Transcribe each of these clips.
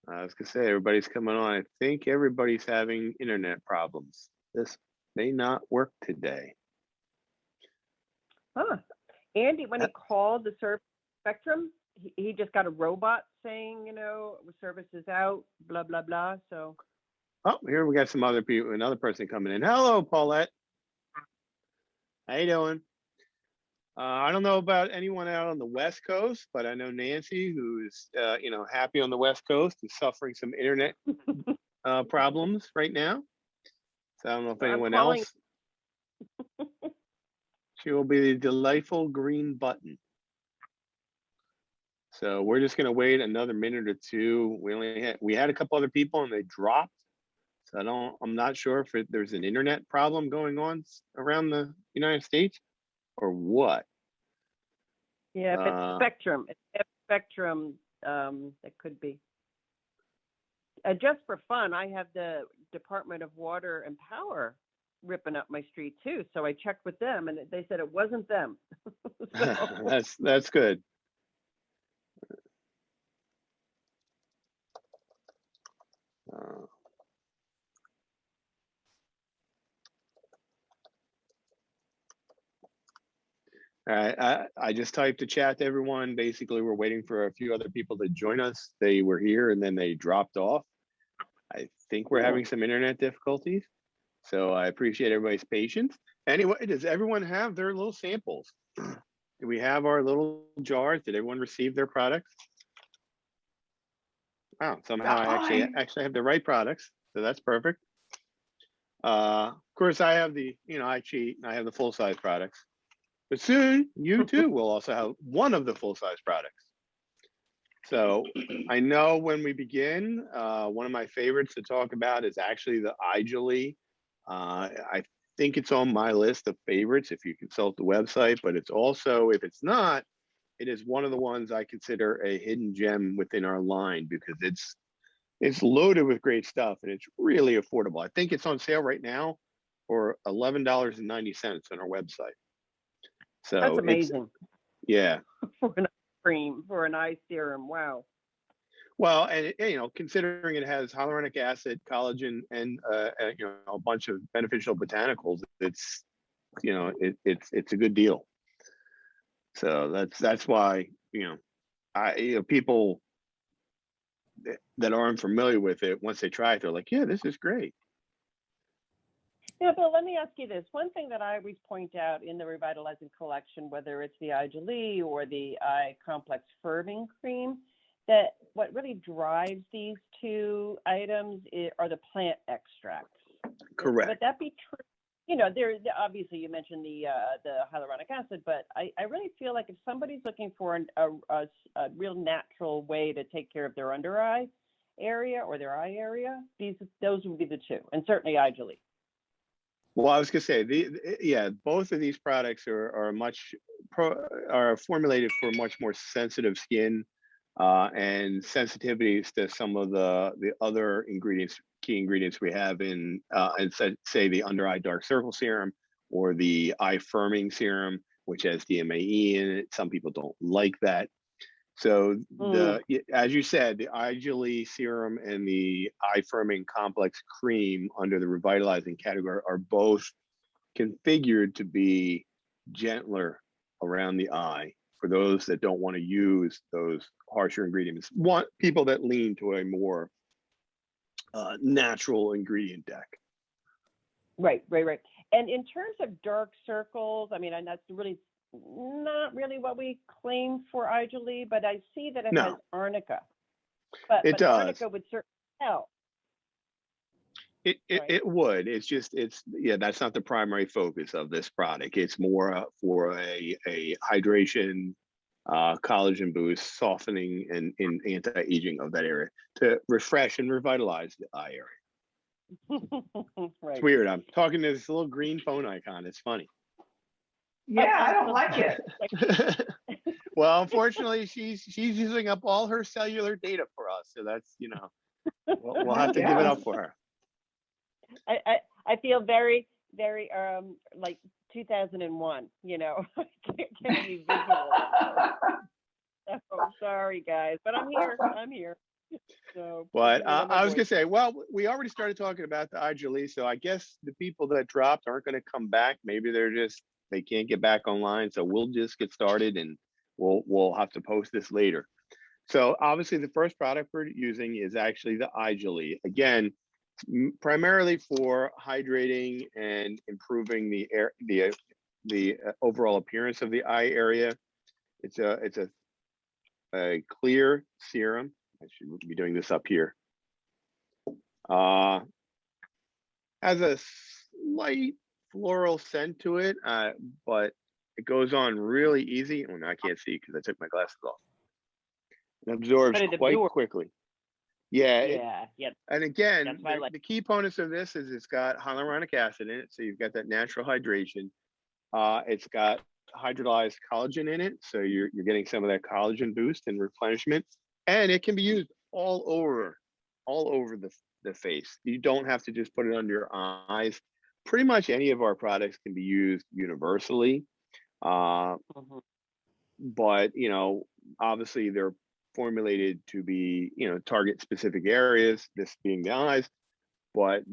I was gonna say everybody's coming on. I think everybody's having internet problems. This may not work today. Huh. Andy, when Uh, he called the service Spectrum, he just got a robot saying, service is out, blah, blah, blah. So, Oh, here we got some other people, another person coming in. Hello, Paulette. How you doing? I don't know about anyone out on the West Coast, but I know Nancy, who's happy on the West Coast, is suffering some internet problems right now. So I don't know if I'm anyone calling. else. She will be the delightful green button. So we're just going to wait another minute or two. We had a couple other people and they dropped. So I'm not sure if there's an internet problem going on around the United States or what. Yeah, if it's Spectrum, it could be. Just for fun, I have the Department of Water and Power ripping up my street too. So I checked with them, and they said it wasn't them. That's good. All right, I just typed a chat to everyone. Basically, we're waiting for a few other people to join us. They were here and then they dropped off. I think we're having some internet difficulties. So I appreciate everybody's patience. Anyway, does everyone have their little samples? Do we have our little jars? Did everyone receive their products? Wow, somehow I actually have the right products. So that's perfect. Of course, I have I cheat and I have the full size products. But soon, you too will also have one of the full-size products. So I know when we begin, one of my favorites to talk about is actually the Gelee. I think it's on my list of favorites if you consult the website, but it's also, if it's not, it is one of the ones I consider a hidden gem within our line because it's loaded with great stuff and it's really affordable. I think it's on sale right now for $11.90 on our website. So that's amazing. Yeah. For an cream, for an eye serum, wow. Well, and considering it has hyaluronic acid, collagen, and a bunch of beneficial botanicals, it's it's a good deal. So that's why people that aren't familiar with it, once they try it, they're like, yeah, this is great. Yeah, Bill, let me ask you this. One thing that I always point out in the Revitalizing Collection, whether it's the eye Gelee or the eye complex firming cream, that what really drives these two items are the plant extracts. Correct. Would that be true? There obviously you mentioned the hyaluronic acid, but I really feel like if somebody's looking for a real natural way to take care of their under eye area or their eye area, those would be the two, and certainly eye Gelee. Well, I was gonna say both of these products are formulated for much more sensitive skin and sensitivities to some of the other key ingredients we have in say the under eye dark circle serum or the eye firming serum, which has Dmae in it. Some people don't like that. So as you said, the Gelee Serum and the eye firming complex cream under the revitalizing category are both configured to be gentler around the eye for those that don't want to use those harsher ingredients. Want people that lean to a more natural ingredient deck. Right. And in terms of dark circles, I mean, and that's really not really what we claim for eye Gelee, but I see that it has arnica. But it does. Arnica would certainly help. It would. That's not the primary focus of this product. It's more for a hydration, collagen boost, softening, and anti-aging of that area to refresh and revitalize the eye area. Right. It's weird. I'm talking to this little green phone icon. It's funny. Yeah, I don't like it. Well, unfortunately, she's using up all her cellular data for us. So that's, we'll have to give it up for her. I feel very, very like 2001, can't be visual. So sorry, guys, but I'm here. I'm here. So, But you know my I was voice. gonna say, well, we already started talking about the Gelee, so I guess the people that dropped aren't gonna come back. Maybe they can't get back online. So we'll just get started and we'll have to post this later. So obviously the first product we're using is actually the Gelee. Again, primarily for hydrating and improving the overall appearance of the eye area. It's a clear serum. I should be doing this up here. Has a slight floral scent to it, but it goes on really easy. Oh, no, I can't see because I took my glasses off. It absorbs But it quite absorbs. quickly. Yeah. Yeah. And again, That's why I like. the key components of this is it's got hyaluronic acid in it, so you've got that natural hydration. It's got hydrolyzed collagen in it, so you're getting some of that collagen boost and replenishment. And it can be used all over the face. You don't have to just put it under your eyes. Pretty much any of our products can be used universally. Mhm. But obviously they're formulated to be, target specific areas, this being the eyes. But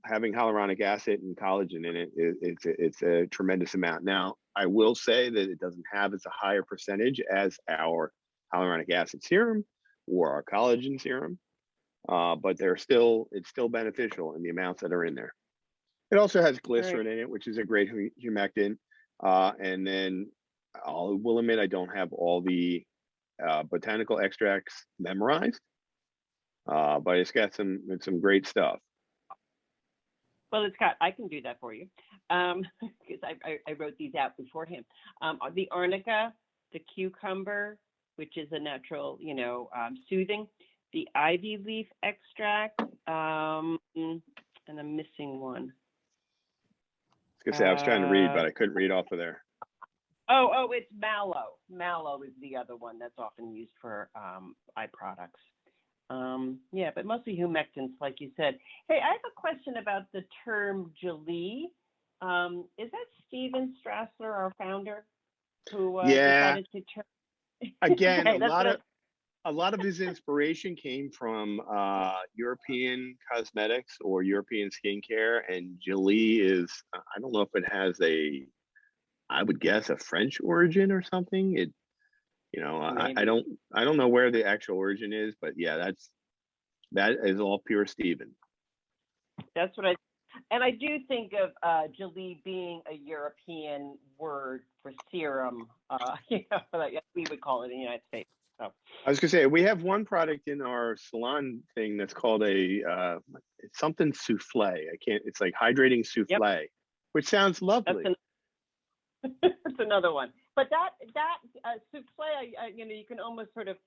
having hyaluronic acid and collagen in it, it's a tremendous amount. Now, I will say that it doesn't have as a higher percentage as our hyaluronic acid serum or our collagen serum, but it's still beneficial in the amounts that are in there. It also has glycerin in it, which is a great humectant. And then I will admit I don't have all the botanical extracts memorized, but it's got some great stuff. Well, I can do that for you, because I wrote these out beforehand. The arnica, the cucumber, which is a natural, soothing, the ivy leaf extract, and I'm missing one. I was gonna say I was trying to read, but I couldn't read off of there. Oh, it's mallow. Mallow is the other one that's often used for eye products. Yeah, but mostly humectants, like you said. Hey, I have a question about the term Gelee. Is that Steven Strassler, our founder, who decided to turn? Again, Okay, a lot of his inspiration came from European cosmetics or European skincare, and Gelee is, I don't know if it has I would guess a French origin or something. I don't know where the actual origin is, but yeah, that is all pure Steven. That's what I do think of Gelee being a European word for serum, like we would call it in the United States. So. I was gonna say we have one product in our salon thing that's called it's something souffle. It's like hydrating souffle, which sounds lovely. That's another one. But that souffle, you can almost sort of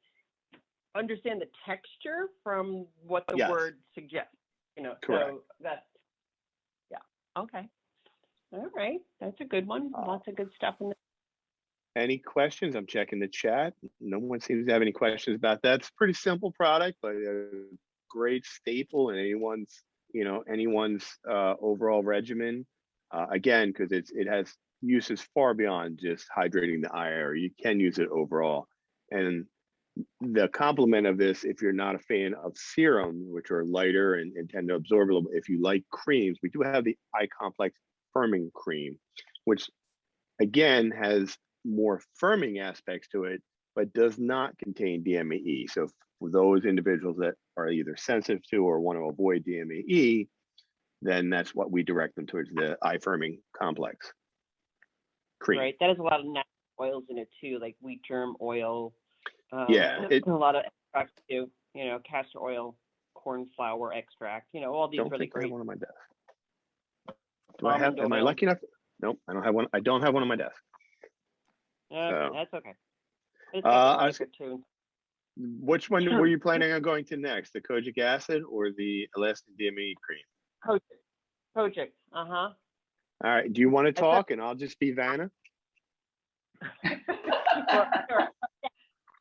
understand the texture from what the word suggests. Correct. So that's okay. All right, that's a good one. Lots of good stuff in there. Any questions? I'm checking the chat. No one seems to have any questions about that. It's a pretty simple product, but a great staple in anyone's overall regimen. Again, because it has uses far beyond just hydrating the eye area. You can use it overall. And the complement of this, if you're not a fan of serums, which are lighter and tend to absorb a little bit, if you like creams, we do have the eye complex firming cream, which again has more firming aspects to it, but does not contain DMAE. So for those individuals that are either sensitive to or want to avoid DMAE, then that's what we direct them towards, the eye firming complex cream. Right. That has a lot of natural oils in it too, like wheat germ oil. A lot of extracts too. Castor oil, corn flour extract. All these really great. I have one on my desk. Am I lucky enough? Nope, I don't have one. I don't have one on my desk. That's okay. Too. Which one were you planning on going to next? The Kojic Acid or the Elastin DME cream? Kojic. All right. Do you want to talk and I'll just be Vanna? Sure.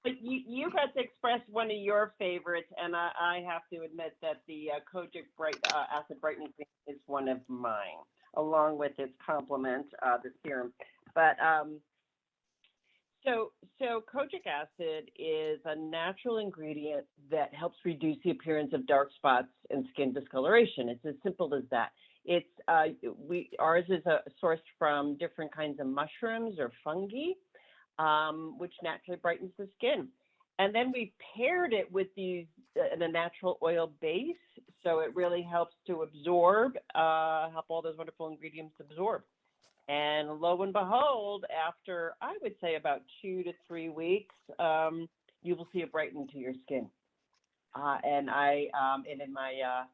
But you got to express one of your favorites, and I have to admit that the Kojic Acid Brightening Cream is one of mine, along with its complement, the serum. But So Kojic Acid is a natural ingredient that helps reduce the appearance of dark spots and skin discoloration. It's as simple as that. It's ours is sourced from different kinds of mushrooms or fungi, which naturally brightens the skin. And then we paired it with the natural oil base, so it really helps to absorb, help all those wonderful ingredients absorb. And lo and behold, after I would say about 2 to 3 weeks, you will see a brightening to your skin. And in my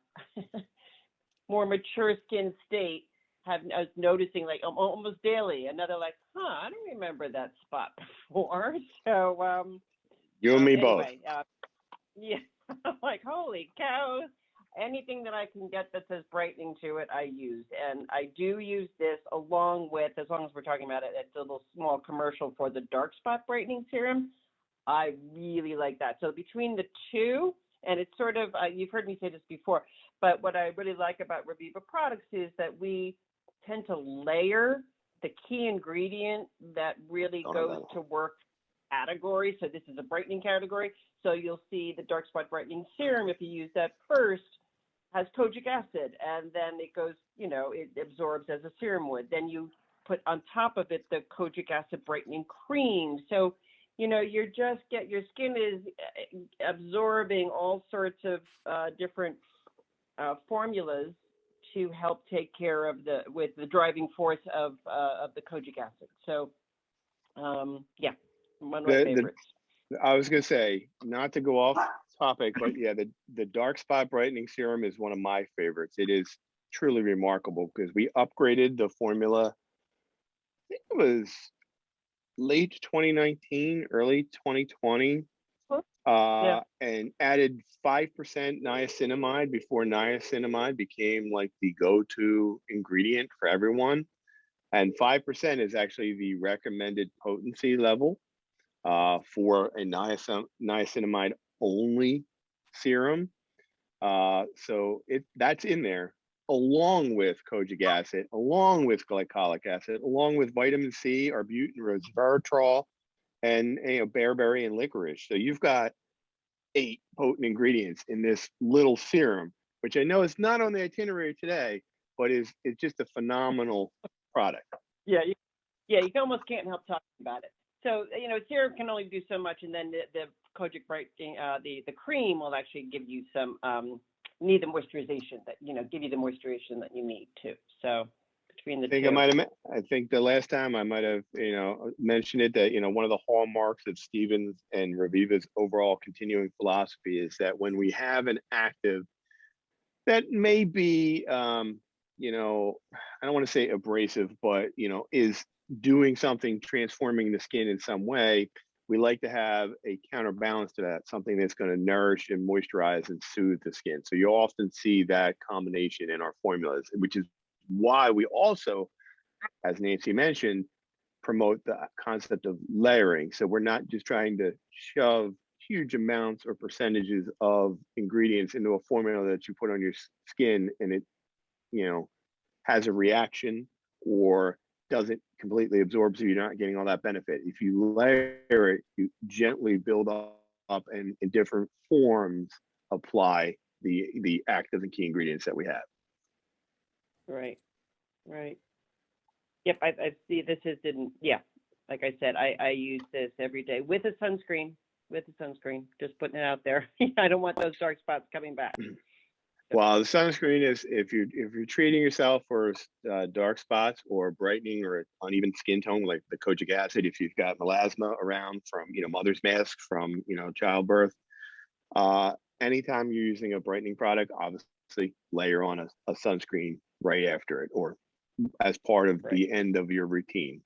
more mature skin state, I was noticing like almost daily another like, I don't remember that spot before. So You and me anyway, yeah, I'm like, holy cow. Anything that I can get that says brightening to it, I use. And I do use this along with, as long as we're talking about it, it's a little small commercial for the dark spot brightening serum. I really like that. So between the two, and it's sort of, you've heard me say this before, but what I really like about Reviva products is that we tend to layer the key ingredient that really goes to work category. So this is a brightening category. So you'll see the dark spot brightening serum, if you use that first, has Kojic acid, and then it goes, it absorbs as a serum would. Then you put on top of it the Kojic acid brightening cream. So, your skin is absorbing all sorts of different formulas to help take care of the driving force of the Kojic acid. So, yeah, one of my favorites. I was going to say, not to go off topic, but yeah, the dark spot brightening serum is one of my favorites. It is truly remarkable because we upgraded the formula. I think it was late 2019, early 2020, and added 5% niacinamide before niacinamide became like the go-to ingredient for everyone. And 5% is actually the recommended potency level for a niacinamide only serum. So that's in there along with kojic acid, along with glycolic acid, along with vitamin C, arbutin, resveratrol, and bearberry and licorice. So you've got 8 potent ingredients in this little serum, which I know is not on the itinerary today, but it's just a phenomenal product. Yeah, you almost can't help talking about it. So, serum can only do so much, and then the Kojic brightening, the cream will actually give you some, need the moisturization give you the moisturization that you need too. So between the two. I think the last time I might have, mentioned it that, one of the hallmarks of Stephen's and Reviva's overall continuing philosophy is that when we have an active that may be, I don't want to say abrasive, but, is doing something, transforming the skin in some way, we like to have a counterbalance to that, something that's going to nourish and moisturize and soothe the skin. So you often see that combination in our formulas, which is why we also, as Nancy mentioned, promote the concept of layering. So we're not just trying to shove huge amounts or percentages of ingredients into a formula that you put on your skin and it, has a reaction or doesn't completely absorb, so you're not getting all that benefit. If you layer it, you gently build up and in different forms apply the active and key ingredients that we have. Right. Yep, I see this like I said, I use this every day with a sunscreen, just putting it out there. I don't want those dark spots coming back. Well, the sunscreen is if you're treating yourself for dark spots or brightening or uneven skin tone, like the kojic acid, if you've got melasma around from mother's mask from childbirth, anytime you're using a brightening product, obviously layer on a sunscreen right after it or as part of the end of your routine.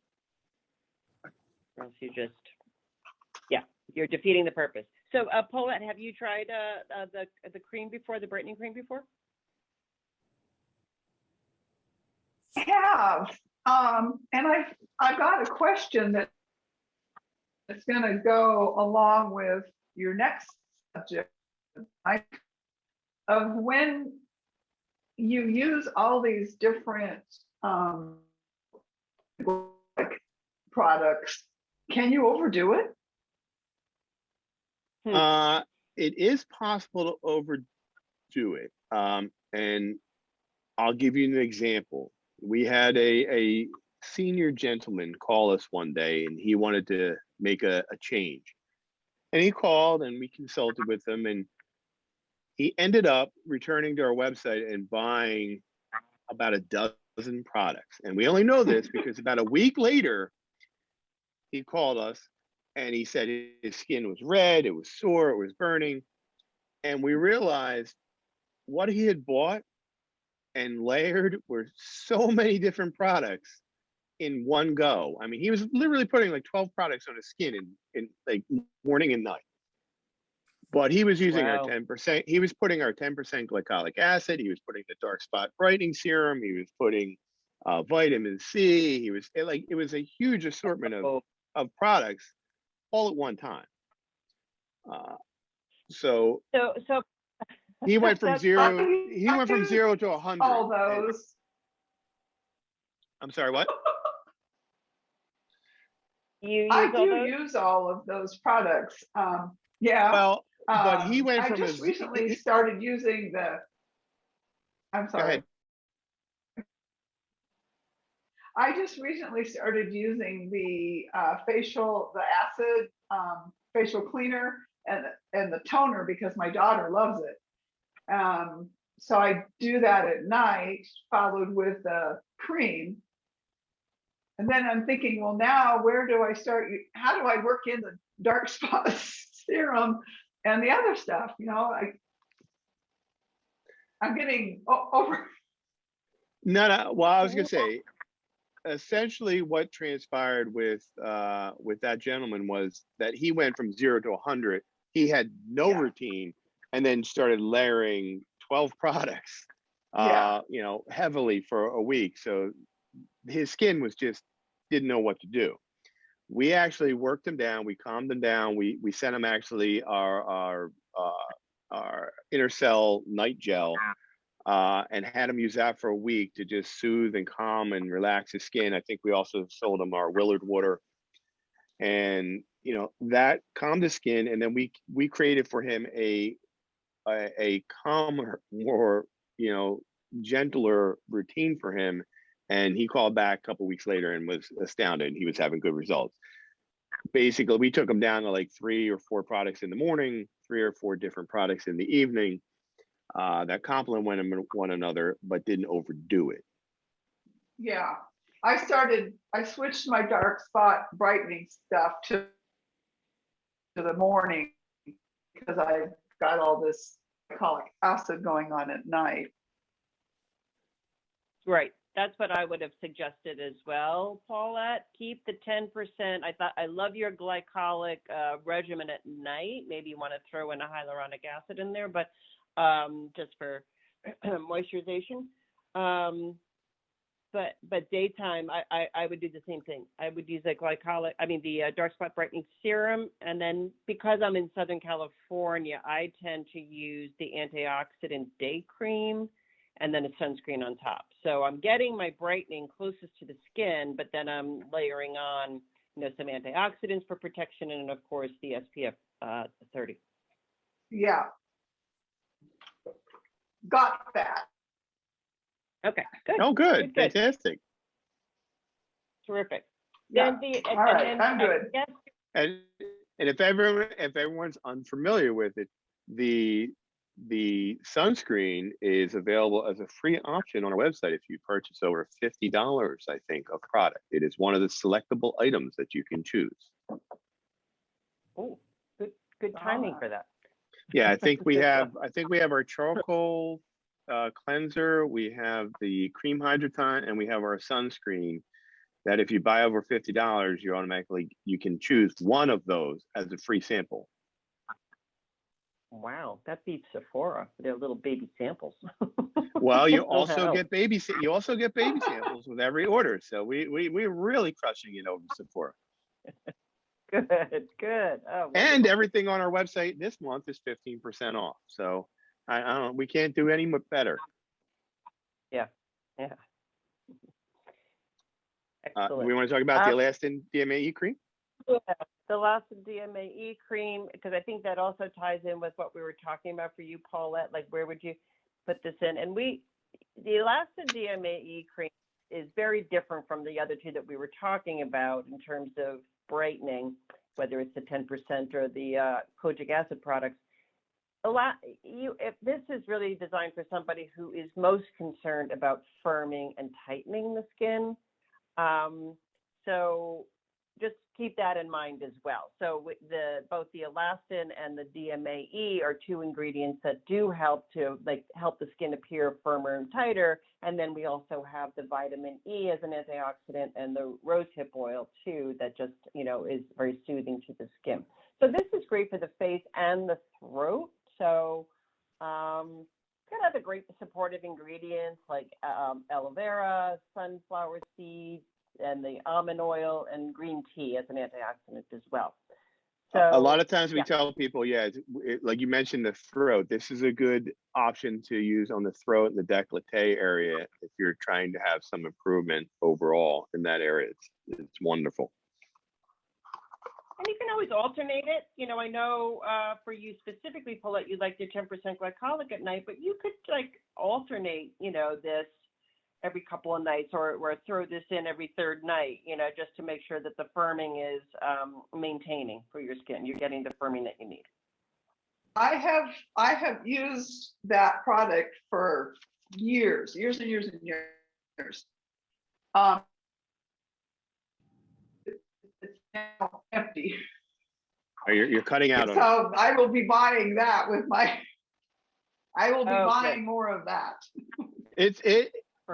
Or else you're defeating the purpose. So, Paulette, have you tried the cream before, the brightening cream before? I have, and I've got a question that's going to go along with your next subject, of when you use all these different products Can you overdo it? It is possible to overdo it. And I'll give you an example. We had a senior gentleman call us one day, and he wanted to make a change. And he called, and we consulted with him, and he ended up returning to our website and buying about a dozen products. And we only know this because about a week later, he called us and he said his skin was red, it was sore, it was burning. And we realized what he had bought and layered were so many different products in one go. I mean, he was literally putting like 12 products on his skin in like morning and night. But he was using our 10%. He was putting our 10% glycolic acid. He was putting the dark spot brightening serum. He was putting vitamin C. He was it was a huge assortment of products all at one time. So he went from zero. He went from 0 to 100. All those. I'm sorry, what? I do use all of those products. Yeah. Well, but he went from I just recently started using the. I'm sorry. Go ahead. I just recently started using the acid facial cleaner and the toner because my daughter loves it. So I do that at night, followed with the cream. And then I'm thinking, well, now where do I start? How do I work in the dark spot serum and the other stuff? You know, I'm getting over. No. Well, I was gonna say, essentially, what transpired with that gentleman was that he went from 0 to 100. He had no routine, and then started layering 12 products, you know, heavily for a week. So his skin was just didn't know what to do. We actually worked him down. We calmed him down. We sent him actually our Intercell night gel, and had him use that for a week to just soothe and calm and relax his skin. I think we also sold him our Willard water, and you know that calmed his skin. And then we created for him a calmer, more gentler routine for him. And he called back a couple weeks later and was astounded. He was having good results. Basically, we took him down to like 3 or 4 products in the morning, 3 or 4 different products in the evening that complement one another, but didn't overdo it. Yeah, I switched my dark spot brightening stuff to the morning because I got all this glycolic acid going on at night. Right. That's what I would have suggested as well, Paulette. Keep the 10%. I love your glycolic regimen at night. Maybe you want to throw in a hyaluronic acid in there, but just for moisturization. But daytime, I would do the same thing. I would use the dark spot brightening serum, and then because I'm in Southern California, I tend to use the antioxidant day cream and then a sunscreen on top. So I'm getting my brightening closest to the skin, but then I'm layering on, some antioxidants for protection, and of course the SPF 30. Yeah. Got that. Okay, good. Oh, good. Fantastic. Terrific. Yeah. All right, I'm good. And if everyone's unfamiliar with it, the sunscreen is available as a free option on our website if you purchase over $50, I think, of product. It is one of the selectable items that you can choose. Oh, good timing for that. Yeah, I think we have our charcoal cleanser, we have the cream hydroton, and we have our sunscreen that if you buy over $50, you can choose one of those as a free sample. Wow, that beats Sephora. They're little baby samples. Well, you also get baby samples with every order. So we're really crushing it over Sephora. Good. Oh, and everything on our website this month is 15% off. So I don't. We can't do any better. Yeah. Excellent. We want to talk about the Elastin Dmae cream. Yeah, the Elastin DMAE cream, because I think that also ties in with what we were talking about for you, Paulette. Like, where would you put this in? And the Elastin DMAE cream is very different from the other two that we were talking about in terms of brightening, whether it's the 10% or the Kojic Acid products. If this is really designed for somebody who is most concerned about firming and tightening the skin. So just keep that in mind as well. So with both the Elastin and the DMAE are two ingredients that do help the skin appear firmer and tighter. And then we also have the vitamin E as an antioxidant and the rosehip oil too, that just, is very soothing to the skin. So this is great for the face and the throat. So could have the great supportive ingredients like aloe vera, sunflower seeds, and the almond oil and green tea as an antioxidant as well. So a lot of times we tell people, like you mentioned, the throat. This is a good option to use on the throat and the décolleté area if you're trying to have some improvement overall in that area. It's wonderful. And you can always alternate it. I know for you specifically, Paulette, you like your 10% glycolic at night, but you could alternate, this every couple of nights or throw this in every third night, just to make sure that the firming is maintaining for your skin. You're getting the firming that you need. I have used that product for years and years and years. It's now empty. Oh, you're cutting out. So I will be buying that with my. I will be buying good. more of that.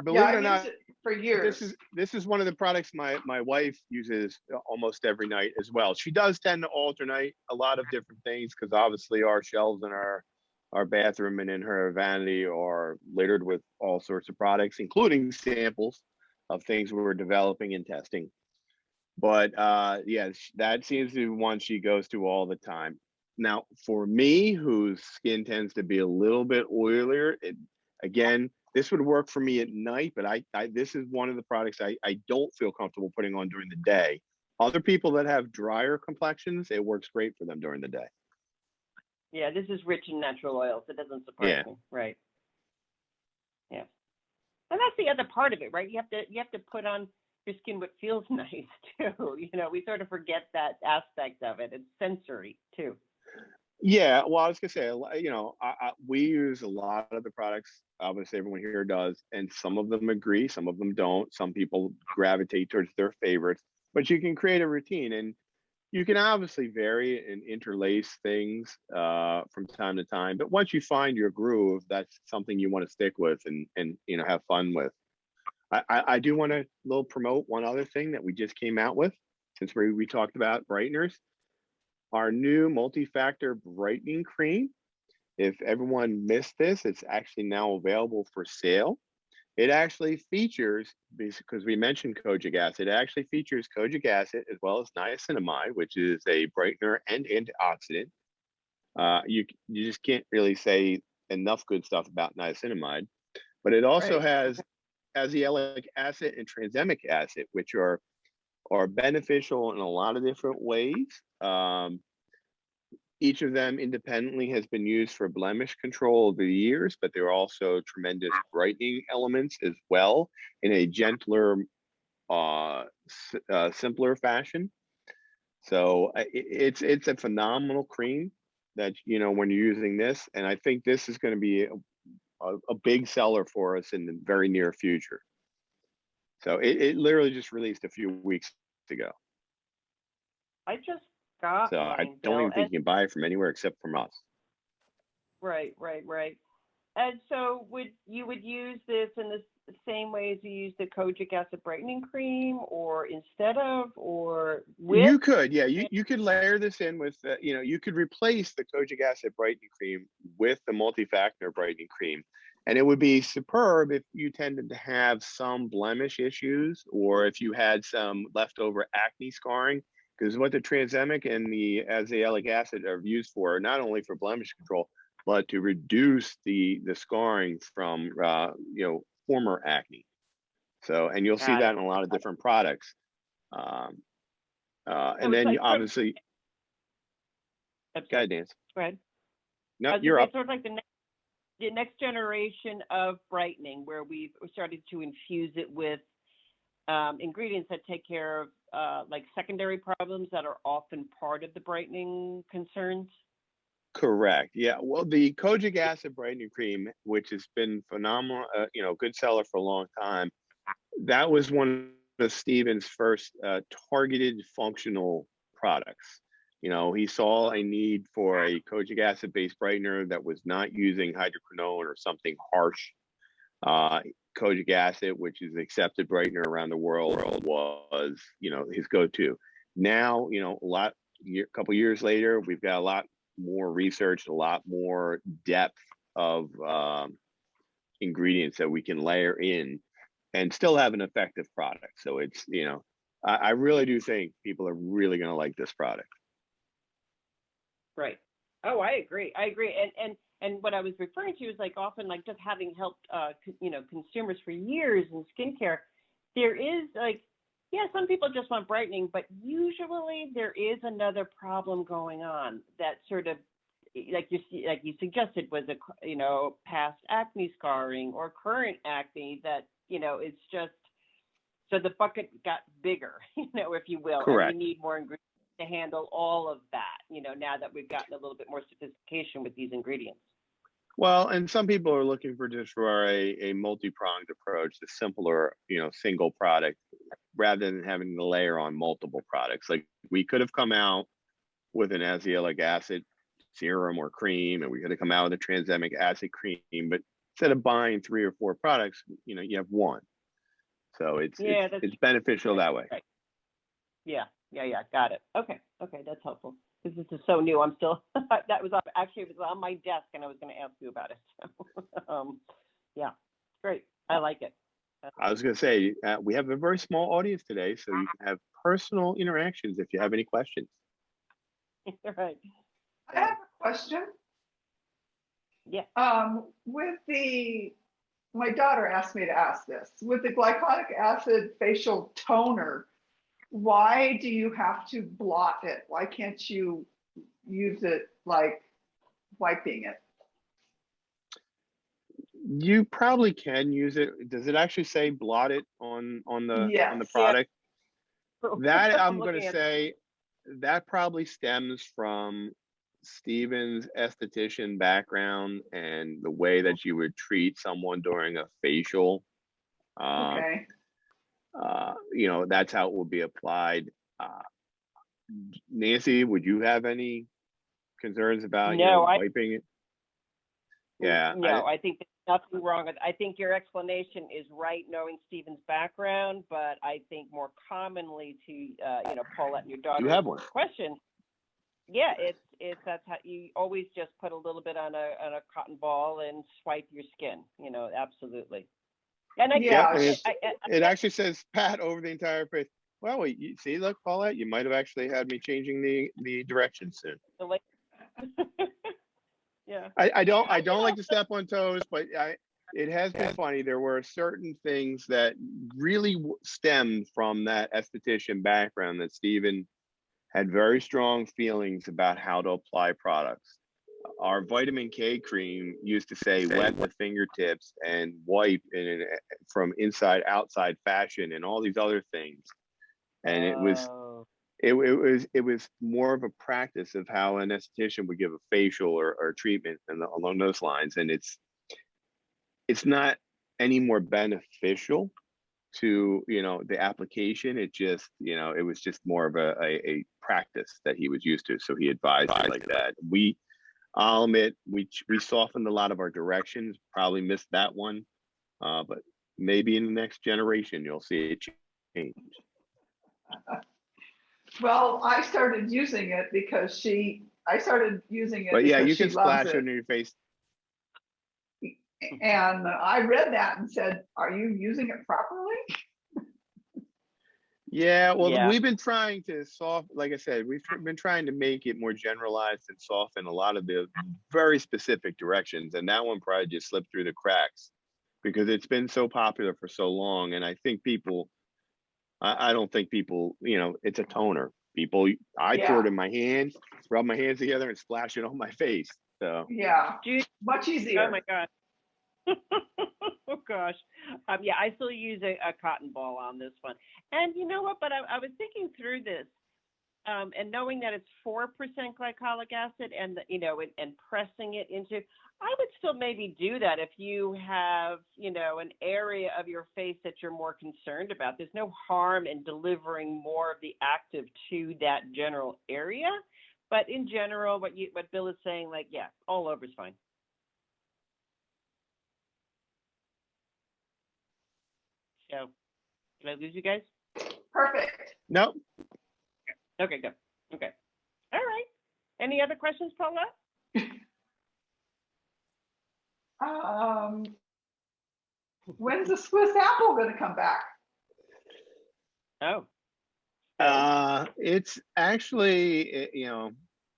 Believe it or not, for years. This is one of the products my wife uses almost every night as well. She does tend to alternate a lot of different things because obviously our shelves in our bathroom and in her vanity are littered with all sorts of products, including samples of things we're developing and testing. But that seems to be one she goes to all the time. Now, for me, whose skin tends to be a little bit oilier, again, this would work for me at night, but this is one of the products I don't feel comfortable putting on during the day. Other people that have drier complexions, it works great for them during the day. Yeah, this is rich in natural oils. It doesn't surprise me, right? Yeah, and that's the other part of it, right? You have to put on your skin what feels nice too. We sort of forget that aspect of it. It's sensory too. Yeah, well, I was gonna say, we use a lot of the products. Obviously, everyone here does, and some of them agree, some of them don't. Some people gravitate towards their favorites, but you can create a routine, and you can obviously vary and interlace things from time to time. But once you find your groove, that's something you want to stick with and have fun with. I do want to promote one other thing that we just came out with, since we talked about brighteners. Our new multi-factor brightening cream. If everyone missed this, it's actually now available for sale. It actually features, because we mentioned Kojic Acid, it actually features Kojic Acid as well as niacinamide, which is a brightener and antioxidant. You just can't really say enough good stuff about niacinamide, but it also has azelaic acid and tranexamic acid, which are beneficial in a lot of different ways. Each of them independently has been used for blemish control over the years, but they're also tremendous brightening elements as well in a gentler, simpler fashion. So it's a phenomenal cream that, when you're using this, and I think this is going to be a big seller for us in the very near future. So it literally just released a few weeks ago. I just got so mine, I don't even think and, you can buy it from anywhere except from us. Right. And so you would use this in the same way as you use the Kojic Acid brightening cream, or instead of, or with? You could, you could layer this in with, you could replace the Kojic Acid brightening cream with the multi-factor brightening cream. And it would be superb if you tended to have some blemish issues, or if you had some leftover acne scarring, because what the tranexamic and the azelaic acid are used for, not only for blemish control, but to reduce the scarring from, former acne. So, and you'll see that in a lot of different products. So And it's then you like sort of, obviously, go ahead, Nancy. go ahead. No, I was you're gonna say, up. sort of like the next generation of brightening, where we've started to infuse it with ingredients that take care of like secondary problems that are often part of the brightening concerns. Correct. Yeah. Well, the Kojic Acid brightening cream, which has been phenomenal, good seller for a long time. That was one of Steven's first targeted functional products. He saw a need for a Kojic acid based brightener that was not using hydroquinone or something harsh. Kojic acid, which is accepted brightener around the world, was his go-to. Now, a couple years later, we've got a lot more research, a lot more depth of ingredients that we can layer in and still have an effective product. So it's, I really do think people are really going to like this product. Right. Oh, I agree. And what I was referring to is like often like just having helped consumers for years in skincare, there is like, yeah, some people just want brightening, but usually there is another problem going on that sort of like you suggested was past acne scarring or current acne that it's just so the bucket got bigger, if you will. Correct. And we need more ingredients to handle all of that, now that we've gotten a little bit more sophistication with these ingredients. Well, and some people are looking for a multi-pronged approach, the simpler, single product, rather than having to layer on multiple products. Like we could have come out with an azelaic acid serum or cream, and we could have come out with a tranexamic acid cream, but instead of buying 3 or 4 products, you have one. So it's beneficial that way. Right. Yeah. Got it. Okay, that's helpful. This is so new. I'm still that was actually it was on my desk, and I was going to ask you about it. So, yeah, great. I like it. I was going to say we have a very small audience today, so you can have personal interactions if you have any questions. Right. I have a question. Yeah. My daughter asked me to ask this. With the glycolic acid facial toner, why do you have to blot it? Why can't you use it like wiping it? You probably can use it. Does it actually say blot it on the product? Yeah. That I'm going to say that probably stems from Steven's esthetician background and the way that you would treat someone during a facial. Okay. That's how it will be applied. Nancy, would you have any concerns about wiping it? Yeah. No, I think there's nothing wrong with it. I think your explanation is right, knowing Steven's background, but I think more commonly to Paulette and your daughter. You have one question. Yeah, it's that's how you always just put a little bit on a cotton ball and swipe your skin. Absolutely. And it actually says pat over the entire face. Well, you see, look, Paulette, you might have actually had me changing the direction soon. Yeah. I don't like to step on toes, but it has been funny. There were certain things that really stemmed from that esthetician background that Steven had very strong feelings about how to apply products. Our vitamin K cream used to say wet the fingertips and wipe from inside outside fashion and all these other things. And it was more of a practice of how an esthetician would give a facial or treatment and along those lines. And it's not any more beneficial to the application. It just it was just more of a practice that he was used to. So he advised me like that. I'll admit we softened a lot of our directions. Probably missed that one, but maybe in the next generation you'll see it change. Well, I started using it because I started using it. But yeah, because you can she loves splash it on your face. And I read that and said, "Are you using it properly?" Yeah, well, we've been trying to like I said, we've been trying to make it more generalized and soften a lot of the very specific directions. And that one probably just slipped through the cracks because it's been so popular for so long. And I think I don't think people, it's a toner. I Yeah. pour it in my hands, rub my hands together, and splash it on my face. So Yeah, Dude, much easier. oh my God. Oh gosh. Yeah, I still use a cotton ball on this one. And you know what? But I was thinking through this, and knowing that it's 4% glycolic acid, and and pressing it into, I would still maybe do that if you have an area of your face that you're more concerned about. There's no harm in delivering more of the active to that general area. But in general, what Bill is saying, like, yeah, all over is fine. So, did I lose you guys? Perfect. no, Okay, good. Okay. All right. Any other questions, Paula? When's the Swiss apple going to come back? Oh. it's actually,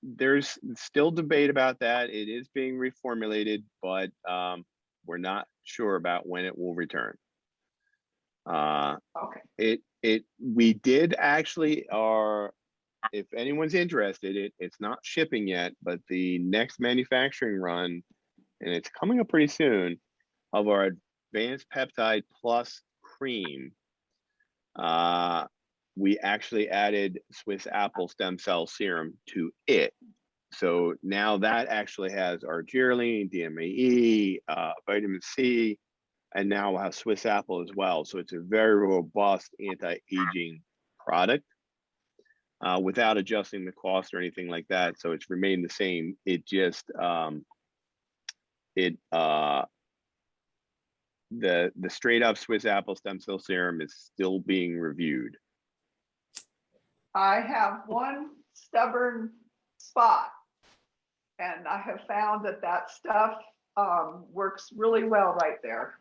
there's still debate about that. It is being reformulated, but we're not sure about when it will return. Okay. We did actually, if anyone's interested, it's not shipping yet, but the next manufacturing run, and it's coming up pretty soon, of our advanced peptide plus cream, we actually added Swiss apple stem cell serum to it. So now that actually has our Gelee, Dmae, vitamin C, and now we'll have Swiss apple as well. So it's a very robust anti-aging product without adjusting the cost or anything like that. So it's remained the same. It just the straight up Swiss apple stem cell serum is still being reviewed. I have one stubborn spot, and I have found that stuff works really well right there.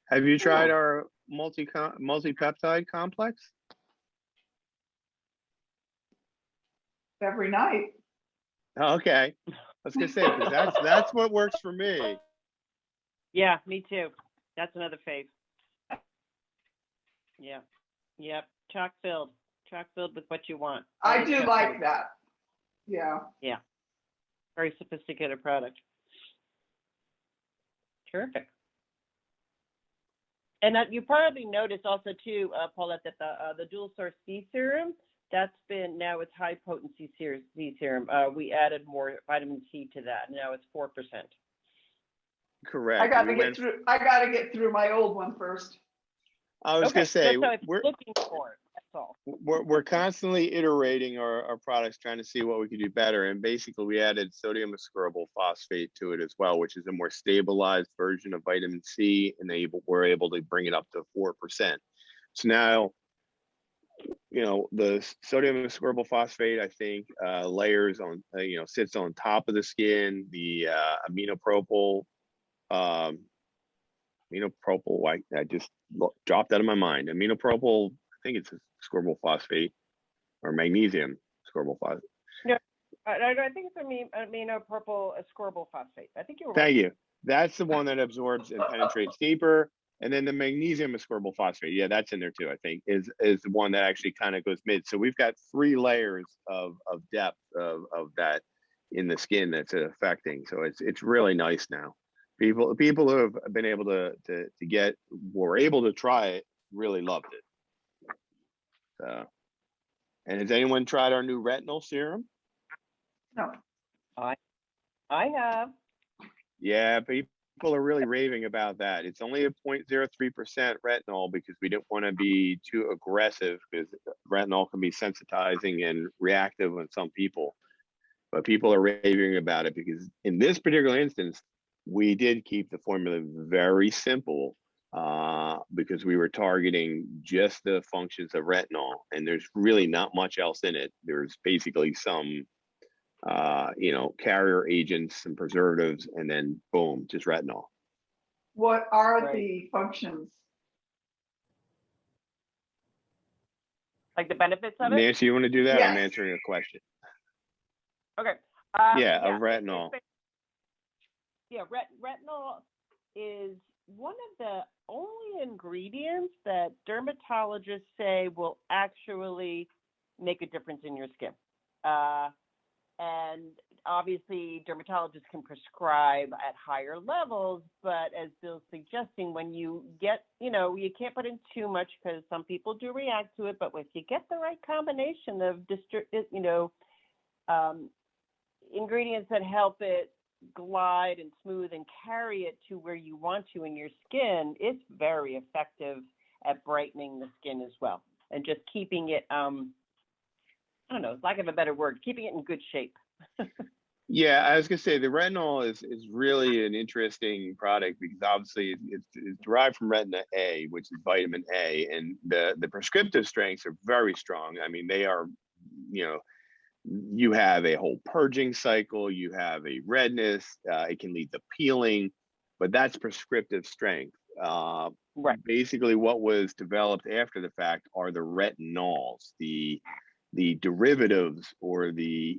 Have you tried our multi-peptide complex? Every night. Okay, I was gonna say, because that's what works for me. Yeah, me too. That's another fave. Yeah. Yep. Chock filled with what you want. I do like that. Yeah. Yeah. Very sophisticated product. Terrific. And you probably noticed also too, Paulette, that the dual source C serum, now it's high potency C serum. We added more vitamin C to that. Now it's 4%. Correct. I got to get through my old one first. I was gonna say, we're looking for it. That's all. We're constantly iterating our products, trying to see what we could do better. And basically, we added sodium ascorbyl phosphate to it as well, which is a more stabilized version of vitamin C, and we're able to bring it up to 4%. So now, the sodium ascorbyl phosphate, I think, layers on, sits on top of the skin. The aminopropyl, I just dropped out of my mind. Aminopropyl, I think it's ascorbyl phosphate or magnesium ascorbyl phosphate. No, I think it's aminopropyl ascorbyl phosphate. I think you were right. Thank you. That's the one that absorbs and penetrates deeper. And then the magnesium ascorbyl phosphate, yeah, that's in there too, I think, is the one that actually kind of goes mid. So we've got 3 layers of depth of that in the skin that's affecting. So it's really nice now. People who have been able to were able to try it, really loved it. And has anyone tried our new retinol serum? No. I have. Yeah, people are really raving about that. It's only a 0.03% retinol because we didn't want to be too aggressive, because retinol can be sensitizing and reactive on some people. But people are raving about it because in this particular instance, we did keep the formula very simple because we were targeting just the functions of retinol, and there's really not much else in it. There's basically some carrier agents and preservatives, and then boom, just retinol. What are the functions? Like the benefits of it? Nancy, you want to do that? Yes. I'm answering a question. Okay. Of retinol. Retinol is one of the only ingredients that dermatologists say will actually make a difference in your skin. And obviously, dermatologists can prescribe at higher levels, but as Bill's suggesting, when you get, you can't put in too much because some people do react to it, but if you get the right combination of, ingredients that help it glide and smooth and carry it to where you want to in your skin, it's very effective at brightening the skin as well. And just keeping it, I don't know, lack of a better word, keeping it in good shape. Yeah, I was gonna say the retinol is really an interesting product because obviously it's derived from retina A, which is vitamin A, and the prescriptive strengths are very strong. I mean, they are, you have a whole purging cycle, you have a redness, it can lead to peeling, but that's prescriptive strength. Right. Basically, what was developed after the fact are the retinols, the derivatives, or the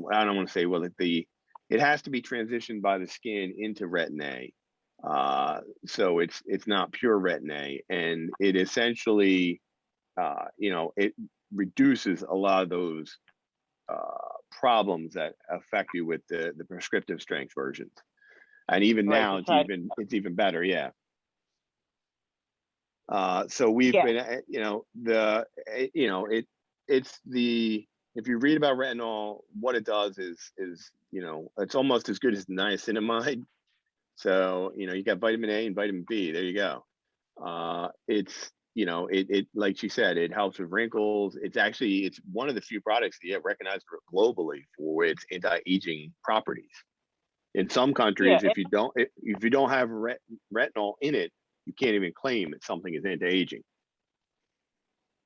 I don't want to say, well, it has to be transitioned by the skin into retin A. So it's not pure retin A, and it essentially it reduces a lot of those problems that affect you with the prescriptive strength versions. And even Right, now it's even better. Yeah. So we've been, it's if you read about retinol, what it does is it's almost as good as niacinamide. So you got vitamin A and vitamin B. There you go. It's it like she said, it helps with wrinkles. It's one of the few products that get recognized globally for its anti-aging properties. In some countries, if you don't have retinol in it, you can't even claim that something is anti-aging.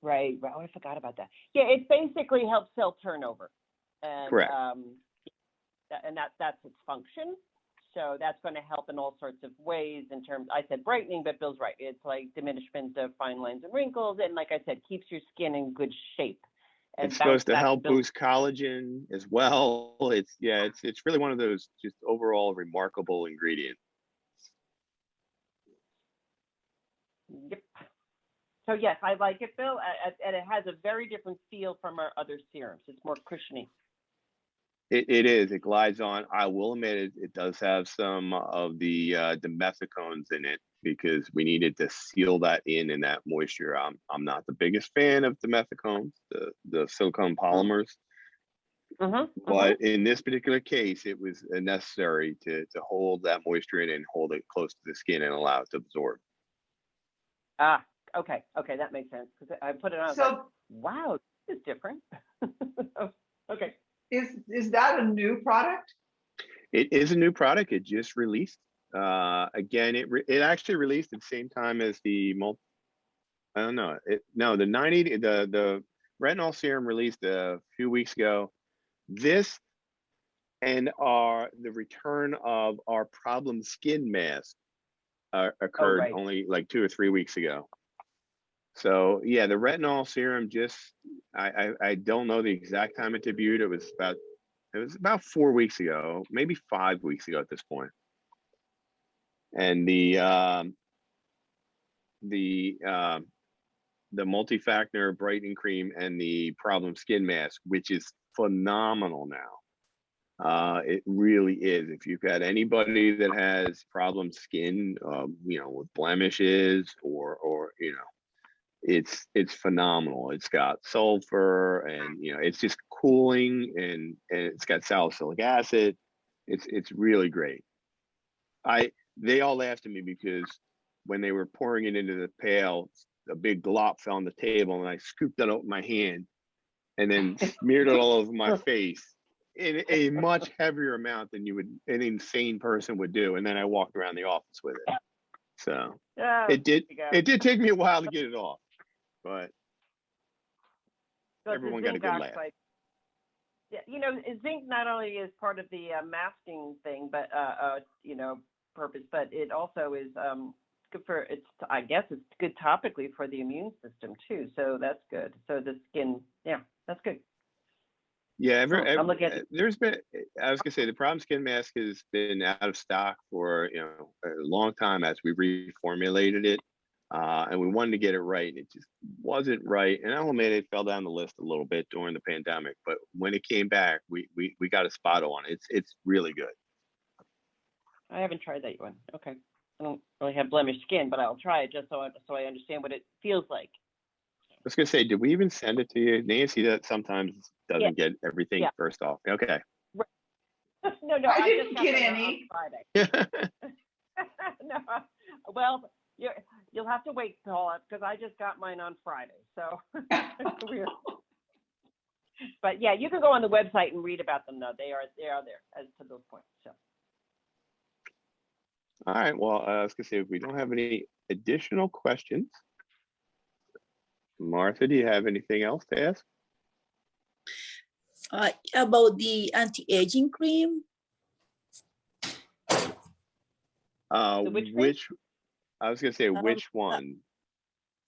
Right. Oh, I forgot about that. Yeah, it basically helps cell turnover. And, correct. And that's its function. So that's going to help in all sorts of ways in terms, I said brightening, but Bill's right. It's like diminishment of fine lines and wrinkles. And like I said, keeps your skin in good shape. And it's supposed to help boost collagen as well. It's really one of those just overall remarkable ingredients. Yep. So yes, I like it, Bill, and it has a very different feel from our other serums. It's more cushiony. It is. It glides on. I will admit it does have some of the dimethicones in it because we needed to seal that in that moisture. I'm not the biggest fan of dimethicones, the silicone polymers. But in this particular case, it was necessary to hold that moisture in and hold it close to the skin and allow it to absorb. Ah, okay, that makes sense because I put it on. So, like, wow, this is different. Okay. Is that a new product? It is a new product. It just released. Again, it actually released at the same time as the I don't know. The Retinol Serum released a few weeks ago. This and the return of our problem skin mask occurred only like 2 or 3 weeks ago. So yeah, the Retinol Serum I don't know the exact time it debuted. It was about 4 weeks ago, maybe 5 weeks ago at this point. And the multi-factor brightening cream and the problem skin mask, which is phenomenal now. It really is. If you've got anybody that has problem skin, with blemishes or it's phenomenal. It's got sulfur and it's just cooling and it's got salicylic acid. It's really great. They all laughed at me because when they were pouring it into the pail, a big glop fell on the table and I scooped it out with my hand and then smeared it all over my face in a much heavier amount than an insane person would do. And then I walked around the office with it. So it did take me a while to get it off. But everyone got a good laugh. Zinc not only is part of the masking thing, but purpose, but it also is good for I guess it's good topically for the immune system too. So that's good. So the skin, that's good. Yeah, there's been. I was gonna say the problem skin mask has been out of stock for a long time as we reformulated it. And we wanted to get it right. It just wasn't right. And I'll admit it fell down the list a little bit during the pandemic. But when it came back, we got a spot on. It's really good. I haven't tried that one. Okay. I don't really have blemished skin, but I'll try it just so I understand what it feels like. I was gonna say, did we even send it to you? Nancy that sometimes doesn't get everything first off. Okay. No, I just didn't got get mine any. on Friday. No, well, you'll have to wait, Paula, because I just got mine on Friday. So weird. But yeah, you can go on the website and read about them. Though they are there as to those points. So. All right. Well, I was gonna say if we don't have any additional questions, Martha, do you have anything else to ask? About the anti-aging cream. Which I was gonna say which one?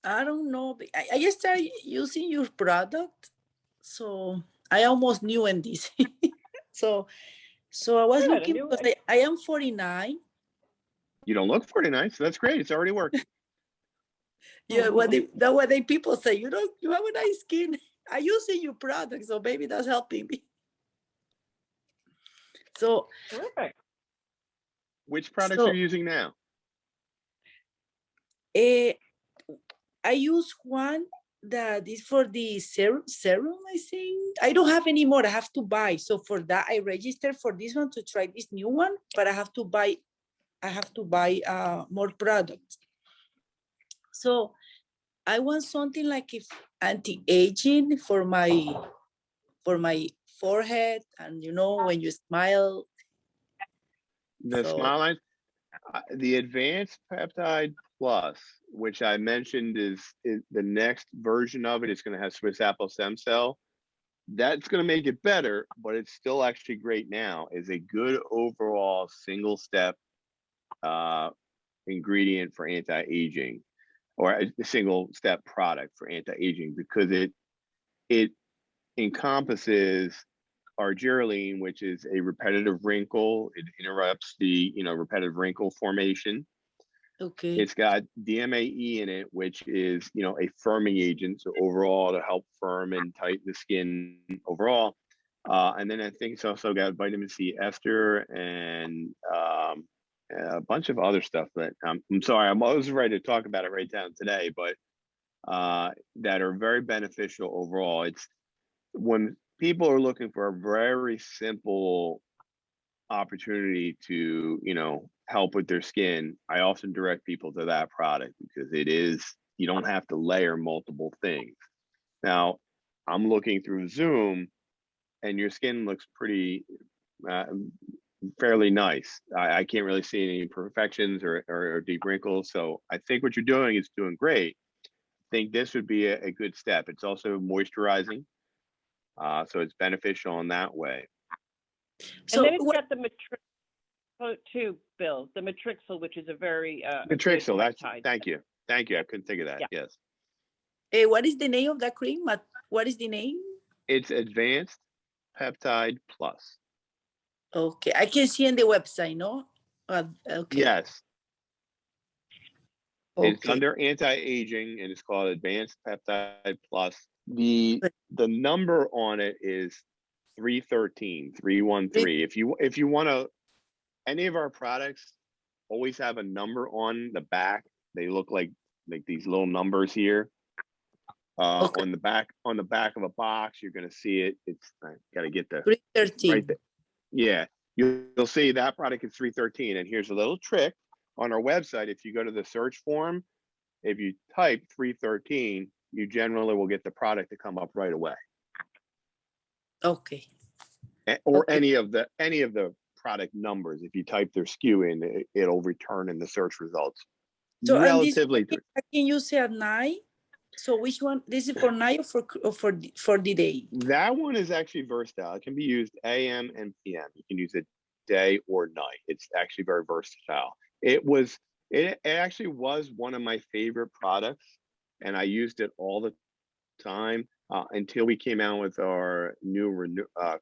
I don't know. I just started using your product, so I almost new in this. so I was Good, looking because I am 49. You don't look 49, so that's great. It's already working. Yeah, what they people say, you have a nice skin. I using your product, so maybe that's helping me. So terrific. Which products are you using now? I use one that is for the serum, I think. I don't have any more. I have to buy. So for that, I registered for this one to try this new one, but I have to buy more products. So I want something like if anti-aging for my forehead, and when you smile. The Smile Lines, the Advanced Peptide Plus, which I mentioned is the next version of it. It's going to have Swiss apple stem cell. That's going to make it better, but it's still actually great now. Is a good overall single step ingredient for anti-aging, or a single step product for anti-aging, because it encompasses argireline, which is a repetitive wrinkle. It interrupts the repetitive wrinkle formation. Okay. It's got Dmae in it, which is a firming agent, so overall to help firm and tighten the skin overall. And then I think it's also got vitamin C ester and a bunch of other stuff that I'm sorry, I was ready to talk about it right down today, but that are very beneficial overall. It's when people are looking for a very simple opportunity to help with their skin, I often direct people to that product because you don't have to layer multiple things. Now I'm looking through Zoom and your skin looks pretty fairly nice. I can't really see any imperfections or deep wrinkles, so I think what you're doing is doing great. I think this would be a good step. It's also moisturizing, so it's beneficial in that way. And then it's got the Matrixyl too, Bill. The Matrixyl, which is a very Matrixyl. Thank you. I couldn't think of that. Yeah. Yes. What is the name of that cream? What is the name? It's Advanced Peptide Plus. Okay, I can see on the website, no? Okay. Yes. Okay. It's under anti-aging and it's called Advanced Peptide Plus. The number on it is 313. If you want to, any of our products always have a number on the back. They look like these little numbers here. Okay. On the back of a box, you're going to see it. It's got to get the 313 right there. Yeah, you'll see that product is 313. And here's a little trick on our website. If you go to the search form, if you type 313, you generally will get the product to come up right away. Okay. Or any of the product numbers. If you type their SKU in, it'll return in the search results. So relatively. I can use it at night. So which one? This is for night or for the day? That one is actually versatile. It can be used AM and PM. You can use it day or night. It's actually very versatile. It actually was one of my favorite products, and I used it all the time until we came out with our new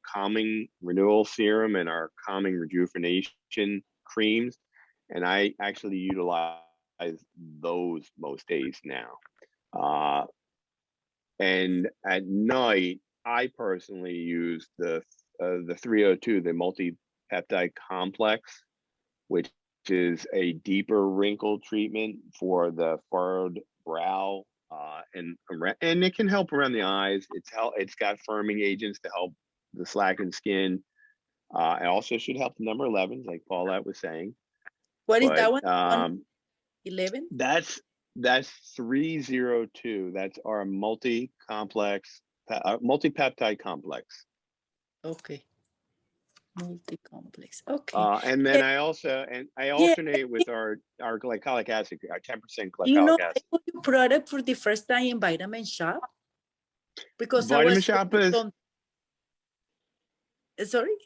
calming renewal serum and our calming rejuvenation creams. And I actually utilize those most days now. And at night, I personally use the 302, the Multi-Peptide Complex, which is a deeper wrinkle treatment for the furrowed brow, and it can help around the eyes. It's got firming agents to help the slackened skin. It also should help the number 11s, like Paulette was saying. What is that But one? 11? that's 302. That's our multi-peptide complex. Okay. Multi-complex. Okay. And then I alternate with Yeah. our glycolic acid, our 10% You know, glycolic I acid. got your product for the first time in Vitamin Shop because Vitamin I was Shop looking is from, sorry?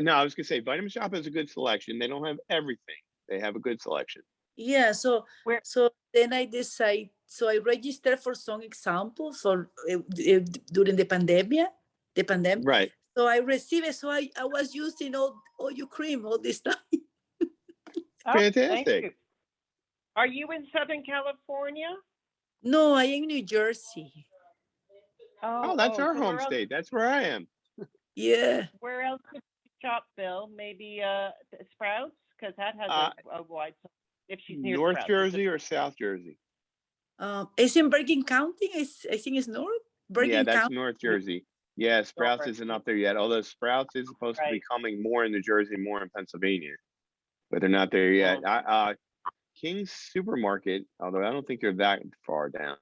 no, I was gonna say Vitamin Shop has a good selection. They don't have everything. They have a good selection. Yeah, so Where- then I decide, so I registered for some examples for during the pandemic. Right. So I received it. So I was using all your cream all this time. Oh, thank Fantastic. you. Are you in Southern California? No, I am in New Jersey. Oh, that's our so home state. That's where I am. Yeah. Where else could you shop, Bill? Maybe Sprouts, because that has a wide. If she's near North Sprouts, Jersey or South Jersey? It's in Bergen County. I think it's North Yeah, Bergen that's County. North Jersey. Yeah, Sprouts North. isn't up there yet, although Sprouts is supposed to be Right. coming more in New Jersey, more in Pennsylvania, but they're not there yet. King's Supermarket, although I don't think they're that far down.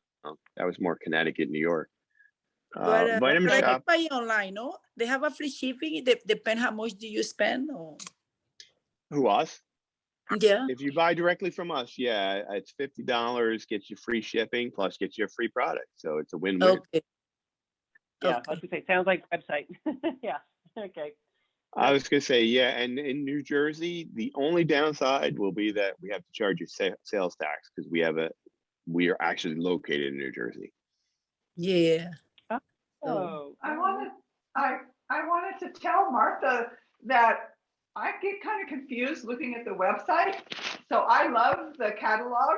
That was more Connecticut, New York. But Vitamin I Shop. can buy online, no? They have a free shipping. It depends how much do you spend. Or... Who, us? Yeah. If you buy directly from us, yeah, it's $50, gets you free shipping, plus gets you a free product. So it's a win-win. Okay. Yeah, Okay. I was gonna say, sounds like website. Yeah. Okay. I was gonna say, yeah, and in New Jersey, the only downside will be that we have to charge you sales tax because we are actually located in New Jersey. Yeah. Oh. I wanted to tell Martha that I get kind of confused looking at the website. So I love the catalog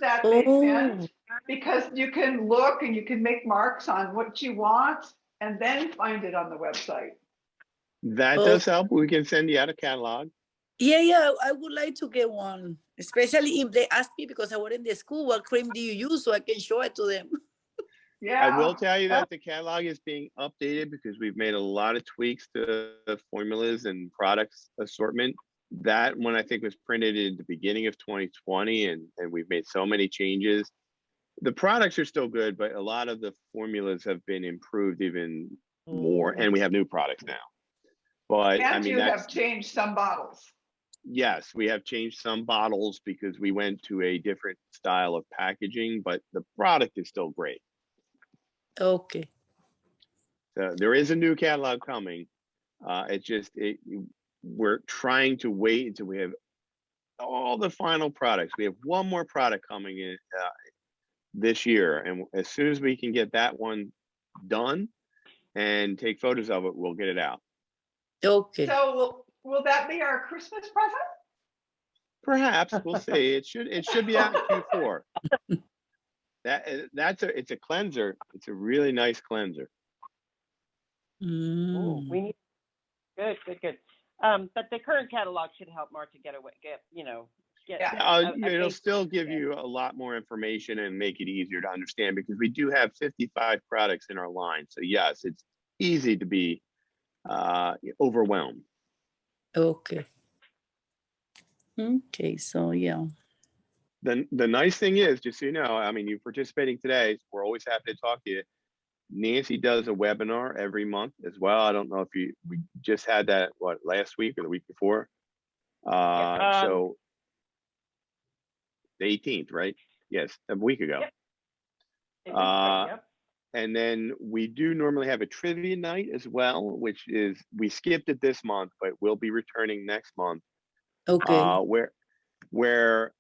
that they send because you can look and you can make marks on what you want and then find it on the website. That does help. We can send you out a catalog. Yeah, I would like to get one, especially if they ask me because I was in the school, what cream do you use so I can show it to them? Yeah. I will tell you that the catalog is being updated because we've made a lot of tweaks to the formulas and products assortment. That one I think was printed in the beginning of 2020 and we've made so many changes. The products are still good, but a lot of the formulas have been improved even more and we have new products now. But And I mean, you have changed some bottles. Yes, we have changed some bottles because we went to a different style of packaging, but the product is still great. Okay. So there is a new catalog coming. We're trying to wait until we have all the final products. We have one more product coming in this year, and as soon as we can get that one done and take photos of it, we'll get it out. Okay. So will that be our Christmas present? Perhaps we'll see. It should be out in Q4. It's a cleanser. It's a really nice cleanser. Ooh, we need good. But the current catalog should help Martha It'll still give you a lot more information and make it easier to understand because we do have 55 products in our line. So yes, it's easy to be overwhelmed. Okay. Okay, so yeah. The nice thing is, just so you know, I mean, you're participating today. So we're always happy to talk to you. Nancy does a webinar every month as well. I don't know if we just had that, last week or the week before? So the 18th, right? Yes, a week ago. Yep. And then we do normally have a trivia night as well, which is, we skipped it this month, but we'll be returning next month. Okay. Where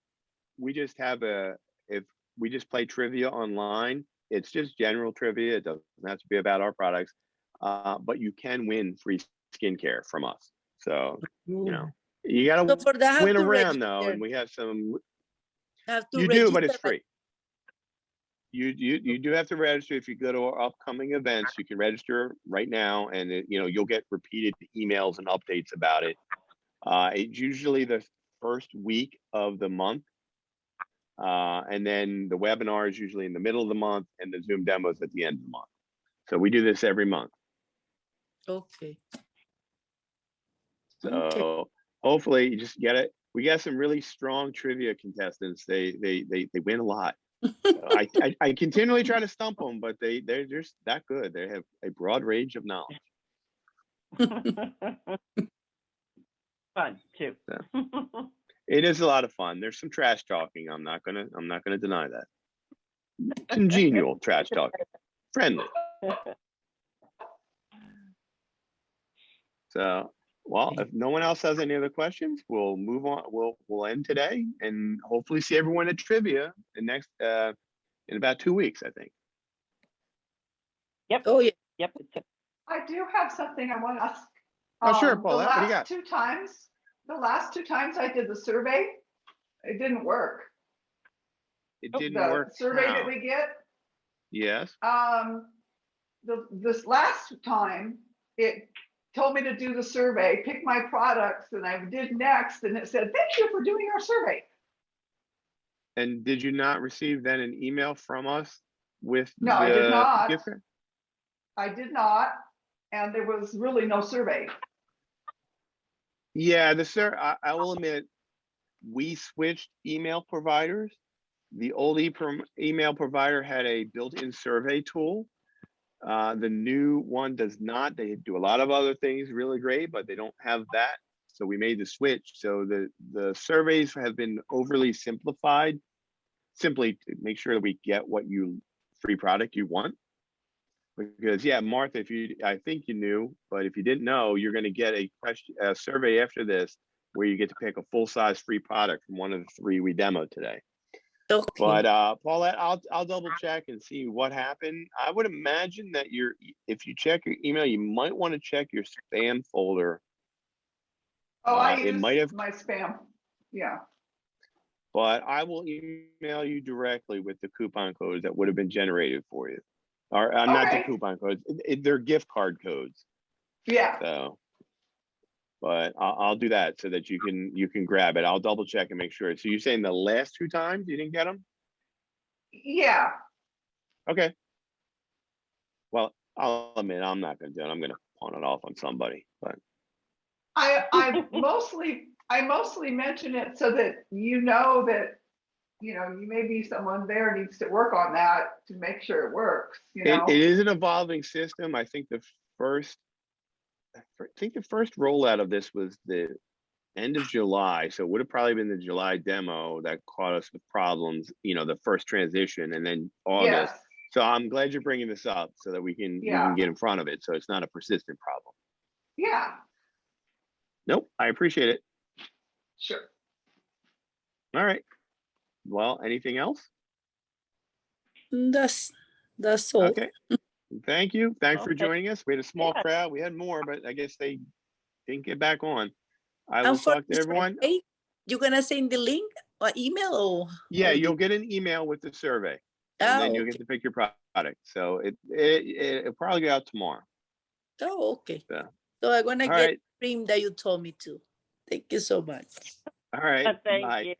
we just have if we just play trivia online, it's just general trivia. It doesn't have to be about our products, but you can win free skincare from us. So, You So gotta for that, I have win to around though, register. and we have some, I have to you do, but it's register. free. You do have to register. If you go to our upcoming events, you can register right now, and you'll get repeated emails and updates about it. It's usually the first week of the month, and then the webinar is usually in the middle of the month, and the Zoom demos at the end of the month. So we do this every month. Okay. So Okay. hopefully you just get it. We got some really strong trivia contestants. They win a lot. So I continually try to stump them, but they're just that good. They have a broad range of knowledge. Fun too. It is a lot of fun. There's some trash talking. I'm not gonna deny that. Congenial trash talking, friendly. So, well, if no one else has any other questions, we'll move on. We'll end today, and hopefully see everyone at trivia in about 2 weeks, I think. Yep. Oh, yeah. Yep. I do have something I want to ask. Oh, sure, The Paulette, what do you got? last two times I did the survey, it didn't work. It didn't The work. survey How? that we get, Yes. this last time, it told me to do the survey, pick my products, and I did next, and it said, thank you for doing our survey. And did you not receive then an email from us with No, I did not. gift card? I did not, and there was really no survey. Yeah, I will admit, we switched email providers. The old email provider had a built-in survey tool. The new one does not. They do a lot of other things really great, but they don't have that. So we made the switch. So the surveys have been overly simplified, simply to make sure that we get what free product you want. Because yeah, Martha, I think you knew, but if you didn't know, you're going to get a survey after this where you get to pick a full-size free product from one of the 3 we demoed today. Okay. But Paulette, I'll double check and see what happened. I would imagine that if you check your email, you might want to check your spam folder. Oh, I It used might have, my spam. Yeah. but I will email you directly with the coupon codes that would have been generated for you. Or not the Okay. coupon codes, they're gift card codes. Yeah. So, but I'll do that so that you can grab it. I'll double check and make sure. So you're saying the last 2 times you didn't get them? Yeah. Okay. Well, I'll admit I'm not going to do it. I'm going to pawn it off on somebody. But I mostly mention it so that that you may be someone there needs to work on that to make sure it works. it is an evolving system. I think the first rollout of this was the end of July. So it would have probably been the July demo that caught us with problems, the first transition, and then August. Yes. So I'm glad you're bringing this up so that we can get in front of it. So it's not a persistent problem. Yeah. Nope. I appreciate it. Sure. All right. Well, anything else? That's all. Okay. Thank you. Thanks for Okay. joining us. We had a small Yeah. crowd. We had more, but I guess they didn't get back on. I And will for talk to this everyone. survey, you're gonna send the link or email or? Yeah, or you'll get an email with the survey, and Oh, then you'll okay. get to pick your product. So it'll probably go out tomorrow. Oh, okay. So, So I'm gonna all get right. the cream that you told me to. Thank you so much. All right. Thank Bye. you.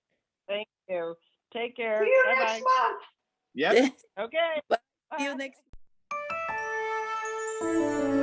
Thank you. Take care. See you Bye-bye. next month. Yep. Okay. See you Bye. next.